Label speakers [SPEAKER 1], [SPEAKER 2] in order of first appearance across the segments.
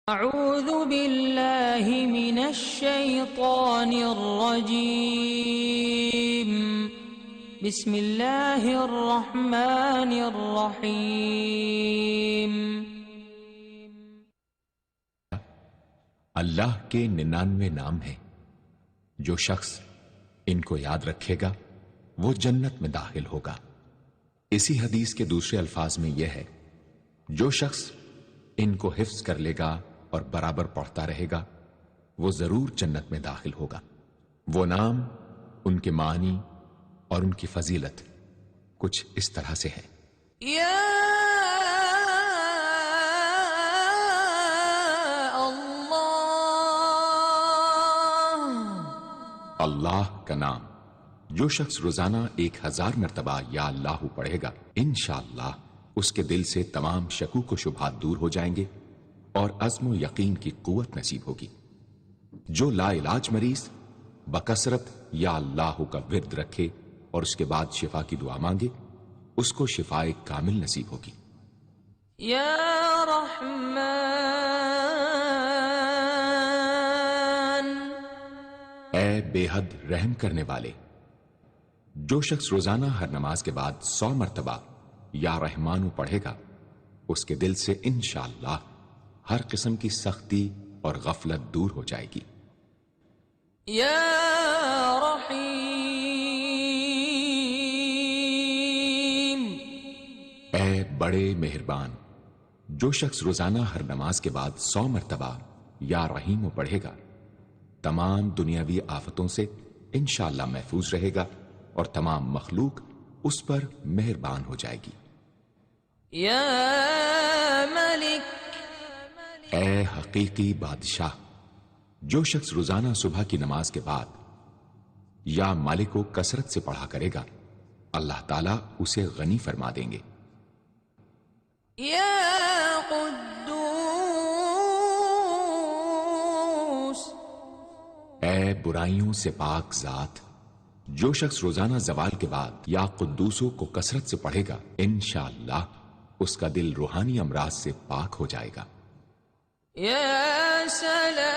[SPEAKER 1] اعوذ باللہ من الشیطان الرجیم بسم اللہ الرحمن الرحیم۔
[SPEAKER 2] اللہ کے 99 نام ہیں، جو شخص ان کو یاد رکھے گا وہ جنت میں داخل ہوگا۔ اسی حدیث کے دوسرے الفاظ میں یہ ہے، جو شخص ان کو حفظ کر لے گا اور برابر پڑھتا رہے گا وہ ضرور جنت میں داخل ہوگا۔ وہ نام، ان کے معنی اور ان کی فضیلت کچھ اس طرح سے ہے۔
[SPEAKER 1] یا
[SPEAKER 2] اللہ کا نام جو شخص روزانہ 1000 مرتبہ یا اللہ پڑھے گا، انشاءاللہ اس کے دل سے تمام شکوک و شبہات دور ہو جائیں گے اور عزم و یقین کی قوت نصیب ہوگی۔ جو لا علاج مریض بکثرت یا اللہ کا ورد رکھے اور اس کے بعد شفا کی دعا مانگے، اس کو شفائے کامل نصیب ہوگی۔
[SPEAKER 1] یا رحمان،
[SPEAKER 2] اے بے حد رحم کرنے والے، جو شخص روزانہ ہر نماز کے بعد 100 مرتبہ یا رحمانو پڑھے گا، اس کے دل سے انشاءاللہ ہر قسم کی سختی اور غفلت دور ہو جائے گی۔
[SPEAKER 1] یا رحیم،
[SPEAKER 2] اے بڑے مہربان، جو شخص روزانہ ہر نماز کے بعد 100 مرتبہ یا رحیمو پڑھے گا، تمام دنیاوی آفتوں سے انشاءاللہ محفوظ رہے گا اور تمام مخلوق اس پر مہربان ہو جائے گی۔
[SPEAKER 1] یا ملک،
[SPEAKER 2] اے حقیقی بادشاہ، جو شخص روزانہ صبح کی نماز کے بعد یا مالک کو کثرت سے پڑھا کرے گا، اللہ تعالیٰ اسے غنی فرما دیں گے۔
[SPEAKER 1] یا قدوس،
[SPEAKER 2] اے برائیوں سے پاک ذات، جو شخص روزانہ زوال کے بعد یا قدوسوں کو کثرت سے پڑھے گا، انشاءاللہ اس کا دل روحانی امراض سے پاک ہو جائے گا۔
[SPEAKER 1] یا سلام،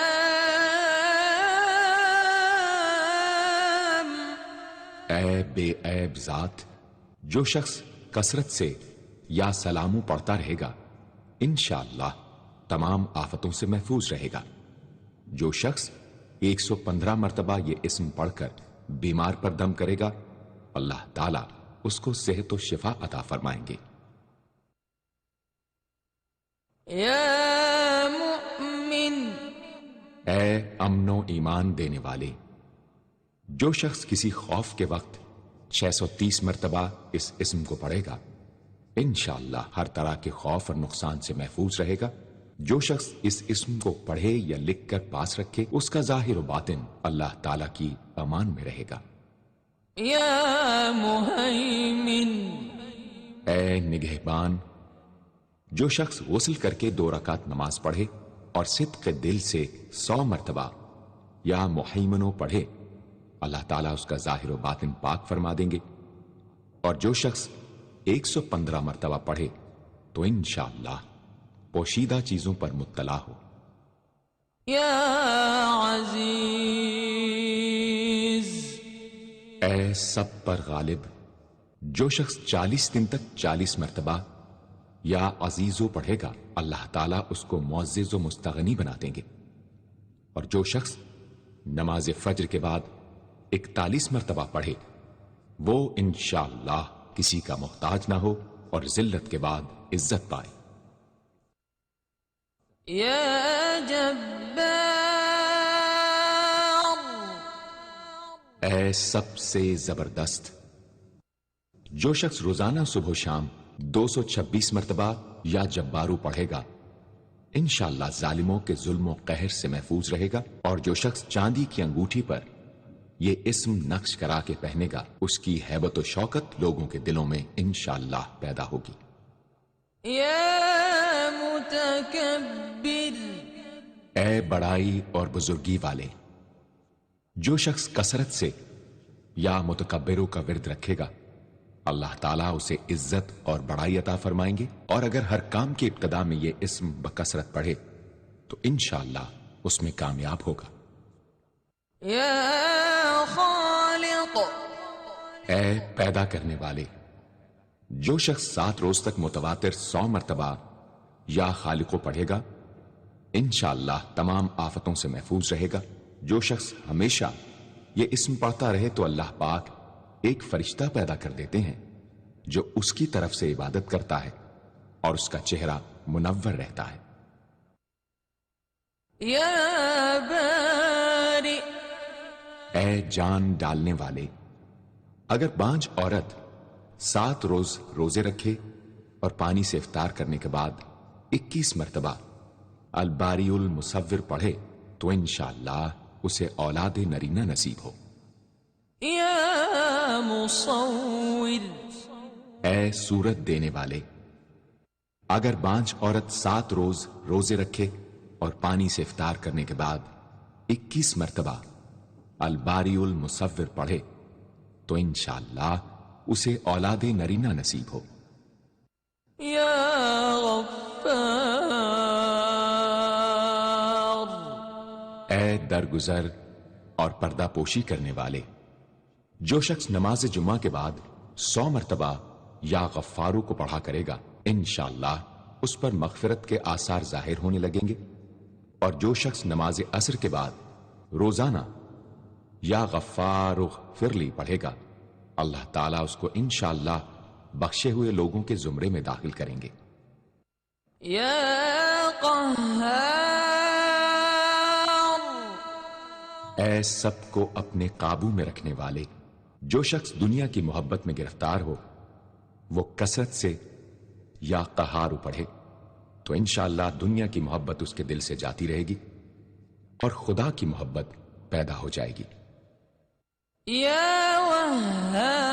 [SPEAKER 2] اے بے عیب ذات، جو شخص کثرت سے یا سلامو پڑھتا رہے گا، انشاءاللہ تمام آفتوں سے محفوظ رہے گا۔ جو شخص 115 مرتبہ یہ اسم پڑھ کر بیمار پر دم کرے گا، اللہ تعالیٰ اس کو صحت و شفا عطا فرمائیں گے۔
[SPEAKER 1] یا مؤمن،
[SPEAKER 2] اے امن و ایمان دینے والے، جو شخص کسی خوف کے وقت 630 مرتبہ اس اسم کو پڑھے گا، انشاءاللہ ہر طرح کے خوف اور نقصان سے محفوظ رہے گا۔ جو شخص اس اسم کو پڑھے یا لکھ کر پاس رکھے، اس کا ظاہر و باطن اللہ تعالیٰ کی امان میں رہے گا۔
[SPEAKER 1] یا مہیمن،
[SPEAKER 2] اے نگہبان، جو شخص غسل کر کے 2 رکعت نماز پڑھے اور صدق دل سے 100 مرتبہ یا محیمنو پڑھے، اللہ تعالیٰ اس کا ظاہر و باطن پاک فرما دیں گے۔ اور جو شخص 115 مرتبہ پڑھے تو انشاءاللہ پوشیدہ چیزوں پر مطلع ہو۔
[SPEAKER 1] یا عزیز،
[SPEAKER 2] اے سب پر غالب، جو شخص 40 دن تک 40 مرتبہ یا عزیزو پڑھے گا، اللہ تعالیٰ اس کو معزز و مستغنی بنا دیں گے۔ اور جو شخص نماز فجر کے بعد 41 مرتبہ پڑھے، وہ انشاءاللہ کسی کا محتاج نہ ہو اور ذلت کے بعد عزت پائے۔
[SPEAKER 1] یا جبار،
[SPEAKER 2] اے سب سے زبردست، جو شخص روزانہ صبح و شام 226 مرتبہ یا جبارو پڑھے گا، انشاءاللہ ظالموں کے ظلم و قہر سے محفوظ رہے گا۔ اور جو شخص چاندی کی انگوٹھی پر یہ اسم نقش کرا کے پہنے گا، اس کی ہیبت و شوکت لوگوں کے دلوں میں انشاءاللہ پیدا ہوگی۔
[SPEAKER 1] یا متکبر،
[SPEAKER 2] اے بڑائی اور بزرگی والے، جو شخص کثرت سے یا متکبروں کا ورد رکھے گا، اللہ تعالیٰ اسے عزت اور بڑائی عطا فرمائیں گے، اور اگر ہر کام کی ابتدا میں یہ اسم بکثرت پڑھے تو انشاءاللہ اس میں کامیاب ہوگا۔
[SPEAKER 1] يا خالق
[SPEAKER 2] اے پیدا کرنے والے، جو شخص 7 روز تک متواتر 100 مرتبہ یا خالق کو پڑھے گا انشاءاللہ تمام آفتوں سے محفوظ رہے گا۔ جو شخص ہمیشہ یہ اسم پڑھتا رہے تو اللہ پاک ایک فرشتہ پیدا کر دیتے ہیں جو اس کی طرف سے عبادت کرتا ہے اور اس کا چہرہ منور رہتا ہے۔
[SPEAKER 1] يا بارئ
[SPEAKER 2] اے جان ڈالنے والے، اگر بانجھ عورت 7 روز روزے رکھے اور پانی سے افطار کرنے کے بعد 21 مرتبہ الباری المصور پڑھے تو انشاءاللہ اسے اولاد نرینہ نصیب ہو۔
[SPEAKER 1] يا مصور
[SPEAKER 2] اے صورت دینے والے، اگر بانجھ عورت 7 روز روزے رکھے اور پانی سے افطار کرنے کے بعد 21 مرتبہ الباری المصور پڑھے تو انشاءاللہ اسے اولاد نرینہ نصیب ہو۔
[SPEAKER 1] يا غفار
[SPEAKER 2] اے درگزر اور پردہ پوشی کرنے والے، جو شخص نماز جمعہ کے بعد 100 مرتبہ یا غفارو کو پڑھا کرے گا انشاءاللہ اس پر مغفرت کے آثار ظاہر ہونے لگیں گے، اور جو شخص نماز عصر کے بعد روزانہ یا غفار اغفر لی پڑھے گا اللہ تعالیٰ اس کو انشاءاللہ بخشے ہوئے لوگوں کے زمرے میں داخل کریں گے۔
[SPEAKER 1] يا قهار
[SPEAKER 2] اے سب کو اپنے قابو میں رکھنے والے، جو شخص دنیا کی محبت میں گرفتار ہو وہ کثرت سے یا قہار پڑھے تو انشاءاللہ دنیا کی محبت اس کے دل سے جاتی رہے گی اور خدا کی محبت پیدا ہو جائے گی۔
[SPEAKER 1] يا وهاب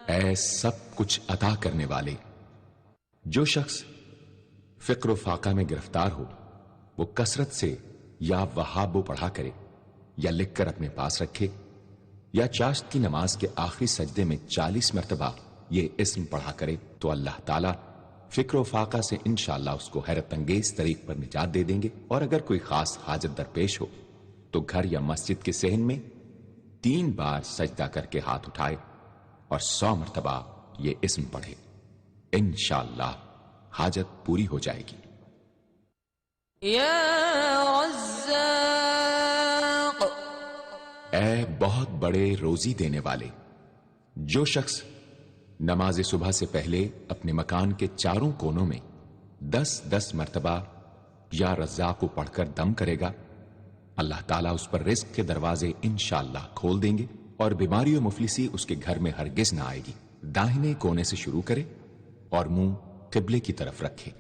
[SPEAKER 2] اے سب کچھ عطا کرنے والے، جو شخص فقر و فاقہ میں گرفتار ہو وہ کثرت سے یا وہاب پڑھا کرے یا لکھ کر اپنے پاس رکھے یا چاشت کی نماز کے آخری سجدے میں 40 مرتبہ یہ اسم پڑھا کرے تو اللہ تعالیٰ فکر و فاقہ سے انشاءاللہ اس کو حیرت انگیز طریق پر نجات دے دیں گے۔ اور اگر کوئی خاص حاجت درپیش ہو تو گھر یا مسجد کے صحن میں 3 بار سجدہ کر کے ہاتھ اٹھائے اور 100 مرتبہ یہ اسم پڑھے، انشاءاللہ حاجت پوری ہو جائے گی۔
[SPEAKER 1] يا رزاق
[SPEAKER 2] اے بہت بڑے روزی دینے والے، جو شخص نماز صبح سے پہلے اپنے مکان کے چاروں کونوں میں 10 مرتبہ یا رزاق کو پڑھ کر دم کرے گا اللہ تعالیٰ اس پر رزق کے دروازے انشاءاللہ کھول دیں گے اور بیماری و مفلسی اس کے گھر میں ہرگز نہ آئے گی۔ داہنے کونے سے شروع کرے اور منہ قبلے کی طرف رکھے۔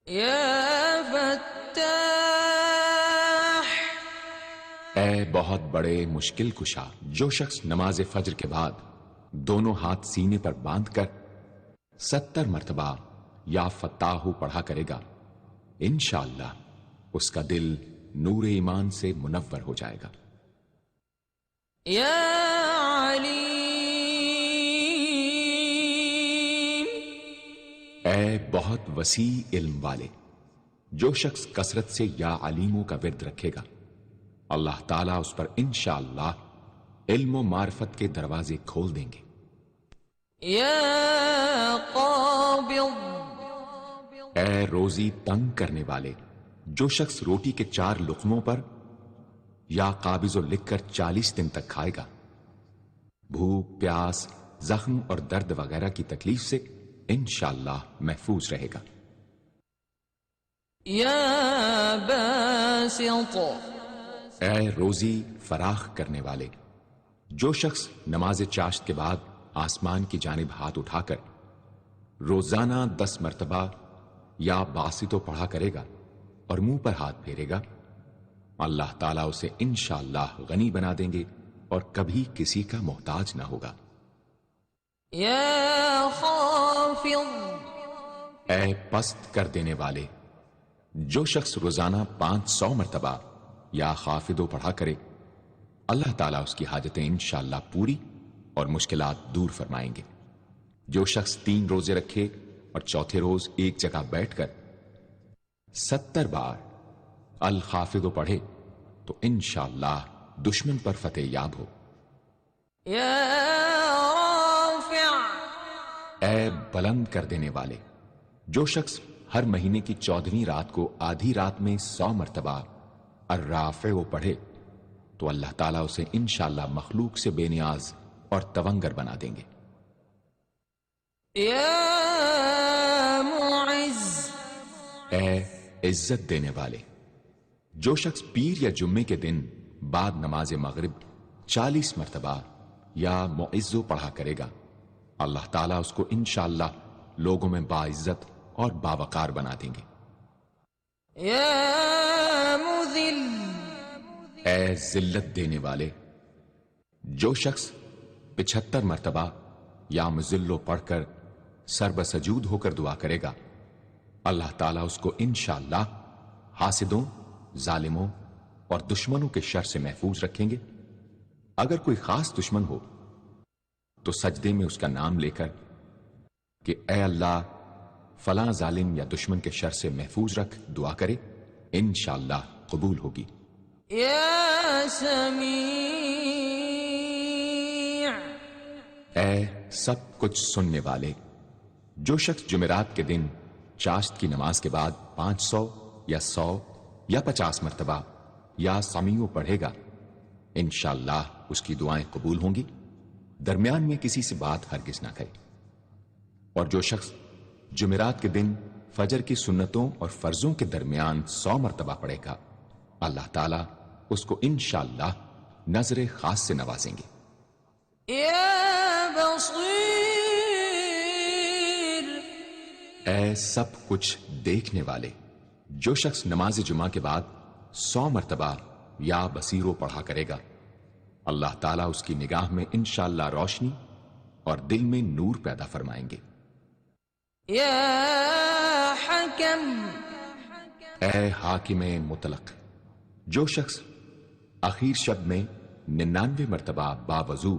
[SPEAKER 1] يا فتاح
[SPEAKER 2] اے بہت بڑے مشکل کشا، جو شخص نماز فجر کے بعد دونوں ہاتھ سینے پر باندھ کر 70 مرتبہ یا فتاح پڑھا کرے گا انشاءاللہ اس کا دل نور ایمان سے منور ہو جائے گا۔
[SPEAKER 1] يا عليم
[SPEAKER 2] اے بہت وسیع علم والے، جو شخص کثرت سے یا علیموں کا ورد رکھے گا اللہ تعالیٰ اس پر انشاءاللہ علم و معرفت کے دروازے کھول دیں گے۔
[SPEAKER 1] يا قابض
[SPEAKER 2] اے روزی تنگ کرنے والے، جو شخص روٹی کے 4 لقموں پر یا قابض و لکھ کر 40 دن تک کھائے گا بھوک، پیاس، زخم اور درد وغیرہ کی تکلیف سے انشاءاللہ محفوظ رہے گا۔
[SPEAKER 1] يا باسط
[SPEAKER 2] اے روزی فراخ کرنے والے، جو شخص نماز چاشت کے بعد آسمان کی جانب ہاتھ اٹھا کر روزانہ 10 مرتبہ یا باسطو پڑھا کرے گا اور منہ پر ہاتھ پھیرے گا اللہ تعالیٰ اسے انشاءاللہ غنی بنا دیں گے اور کبھی کسی کا محتاج نہ ہوگا۔
[SPEAKER 1] يا خافض
[SPEAKER 2] اے پست کر دینے والے، جو شخص روزانہ 500 مرتبہ یا خافضو پڑھا کرے اللہ تعالیٰ اس کی حاجتیں انشاءاللہ پوری اور مشکلات دور فرمائیں گے۔ جو شخص 3 روزے رکھے اور چوتھے روز ایک جگہ بیٹھ کر 70 بار الخافض پڑھے تو انشاءاللہ دشمن پر فتح یاب ہو۔
[SPEAKER 1] يا رافع
[SPEAKER 2] اے بلند کر دینے والے، جو شخص ہر مہینے کی 14ویں رات کو آدھی رات میں 100 مرتبہ الرافع پڑھے تو اللہ تعالیٰ اسے انشاءاللہ مخلوق سے بے نیاز اور تونگر بنا دیں گے۔
[SPEAKER 1] يا معز
[SPEAKER 2] اے عزت دینے والے، جو شخص پیر یا جمعے کے دن بعد نماز مغرب 40 مرتبہ یا معزو پڑھا کرے گا، اللہ تعالیٰ اس کو انشاءاللہ لوگوں میں باعزت اور باوقار بنا دیں گے۔
[SPEAKER 1] يا مذل
[SPEAKER 2] اے ذلت دینے والے، جو شخص 75 مرتبہ یا مذلو پڑھ کر سر بسجود ہو کر دعا کرے گا، اللہ تعالیٰ اس کو انشاءاللہ حاسدوں، ظالموں اور دشمنوں کے شر سے محفوظ رکھیں گے۔ اگر کوئی خاص دشمن ہو تو سجدے میں اس کا نام لے کر کہ اے اللہ فلاں ظالم یا دشمن کے شر سے محفوظ رکھ دعا کرے، انشاءاللہ قبول ہوگی۔
[SPEAKER 1] يا سميع
[SPEAKER 2] اے سب کچھ سننے والے، جو شخص جمعرات کے دن چاشت کی نماز کے بعد 500 یا 100 یا 50 مرتبہ یا سمیع پڑھے گا، انشاءاللہ اس کی دعائیں قبول ہوں گی، درمیان میں کسی سے بات ہرگز نہ کرے۔ اور جو شخص جمعرات کے دن فجر کی سنتوں اور فرضوں کے درمیان 100 مرتبہ پڑھے گا، اللہ تعالیٰ اس کو انشاءاللہ نظر خاص سے نوازیں گے۔
[SPEAKER 1] يا بصير
[SPEAKER 2] اے سب کچھ دیکھنے والے، جو شخص نماز جمعہ کے بعد 100 مرتبہ یا بصیرو پڑھا کرے گا، اللہ تعالیٰ اس کی نگاہ میں انشاءاللہ روشنی اور دل میں نور پیدا فرمائیں گے۔
[SPEAKER 1] يا حكم
[SPEAKER 2] اے حاکم مطلق، جو شخص آخر شب میں 99 مرتبہ باوضو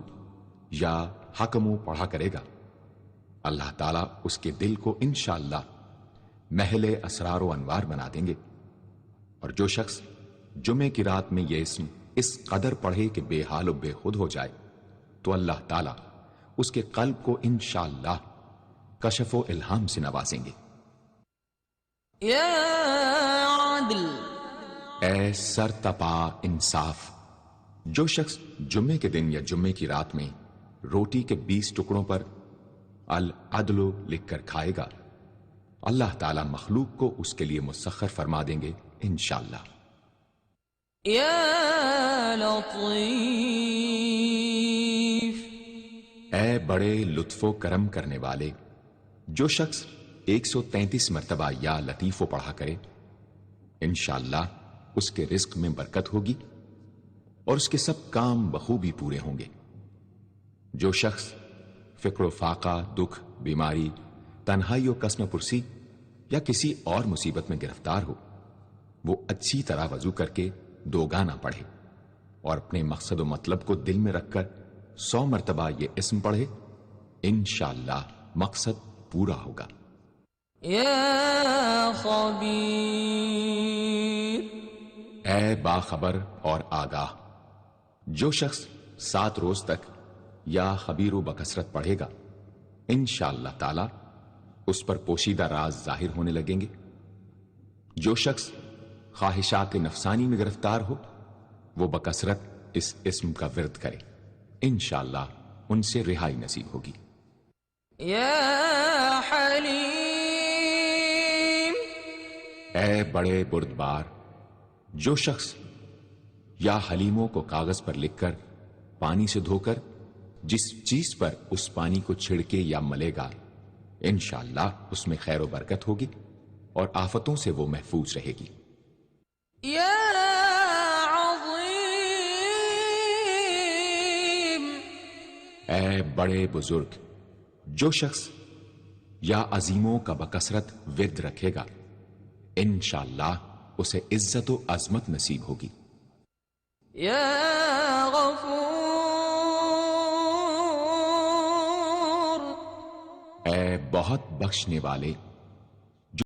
[SPEAKER 2] یا حکمو پڑھا کرے گا، اللہ تعالیٰ اس کے دل کو انشاءاللہ محل اسرار و انوار بنا دیں گے۔ اور جو شخص جمعے کی رات میں یہ اسم اس قدر پڑھے کہ بے حال و بے خود ہو جائے تو اللہ تعالیٰ اس کے قلب کو انشاءاللہ کشف و الہام سے نوازیں گے۔
[SPEAKER 1] يا عدل
[SPEAKER 2] اے سر تپا انصاف، جو شخص جمعے کے دن یا جمعے کی رات میں روٹی کے 20 ٹکڑوں پر العدل لکھ کر کھائے گا، اللہ تعالیٰ مخلوق کو اس کے لیے مسخر فرما دیں گے انشاءاللہ۔
[SPEAKER 1] يا لطيف
[SPEAKER 2] اے بڑے لطف و کرم کرنے والے، جو شخص 133 مرتبہ یا لطیفو پڑھا کرے، انشاءاللہ اس کے رزق میں برکت ہوگی اور اس کے سب کام بخوبی پورے ہوں گے۔ جو شخص فقر و فاقہ، دکھ، بیماری، تنہائی و قسم پرسی یا کسی اور مصیبت میں گرفتار ہو، وہ اچھی طرح وضو کر کے 2 گانا پڑھے اور اپنے مقصد و مطلب کو دل میں رکھ کر 100 مرتبہ یہ اسم پڑھے، انشاءاللہ مقصد پورا ہوگا۔
[SPEAKER 1] يا خبير
[SPEAKER 2] اے باخبر اور آگاہ، جو شخص 7 روز تک یا خبیر و بکثرت پڑھے گا، انشاءاللہ تعالی اس پر پوشیدہ راز ظاہر ہونے لگیں گے۔ جو شخص خواہشات نفسانی میں گرفتار ہو، وہ بکثرت اس اسم کا ورد کرے، انشاءاللہ ان سے رہائی نصیب ہوگی۔
[SPEAKER 1] يا حليم
[SPEAKER 2] اے بڑے بردبار، جو شخص یا حلیموں کو کاغذ پر لکھ کر پانی سے دھو کر جس چیز پر اس پانی کو چھڑکے یا ملے گا، انشاءاللہ اس میں خیر و برکت ہوگی اور آفتوں سے وہ محفوظ رہے گی۔
[SPEAKER 1] يا عظيم
[SPEAKER 2] اے بڑے بزرگ، جو شخص یا عظیموں کا بکثرت ورد رکھے گا، انشاءاللہ اسے عزت و عظمت نصیب ہوگی۔
[SPEAKER 1] يا غفور
[SPEAKER 2] اے بہت بخشنے والے